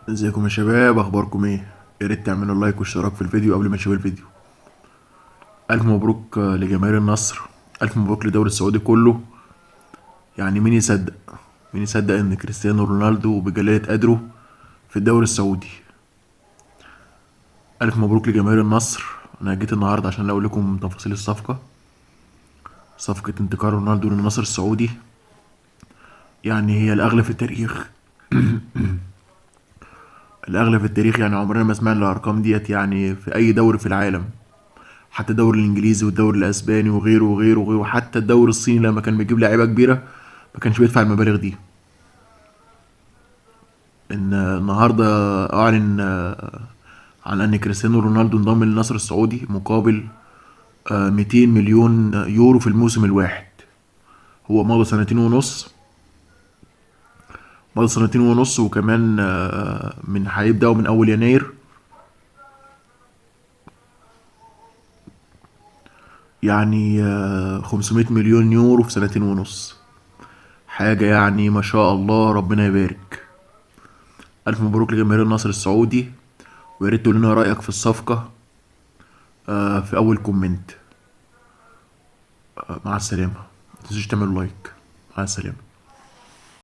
ازيكم يا شباب، اخباركم ايه؟ يا ريت تعملوا لايك واشتراك في الفيديو قبل ما تشوفوا الفيديو. الف مبروك لجماهير النصر. الف مبروك للدوري السعودي كله. يعني مين يصدق ان كريستيانو رونالدو بجلالة قدره في الدوري السعودي؟ الف مبروك لجماهير النصر. انا جيت النهارده عشان اقول لكم تفاصيل الصفقة. صفقة انتقال رونالدو للنصر السعودي يعني هي الاغلى في التاريخ. الاغلى في التاريخ، يعني عمرنا ما سمعنا الارقام ديت يعني في اي دوري في العالم. حتى الدوري الانجليزي والدوري الاسباني وغيره وغيره وغيره، حتى الدوري الصيني لما كان بيجيب لعيبه كبيره ما كانش بيدفع المبالغ دي. ان النهارده اعلن عن ان كريستيانو رونالدو انضم للنصر السعودي مقابل 200 مليون يورو في الموسم الواحد. هو مضى سنتين ونص وكمان من هيبداوا من اول يناير. يعني 500 مليون يورو في سنتين ونص. حاجه يعني ما شاء الله، ربنا يبارك. الف مبروك لجماهير النصر السعودي. ويا ريت تقول لنا رأيك في الصفقة في أول كومنت. مع السلامة. متنسوش تعملوا لايك. مع السلامة.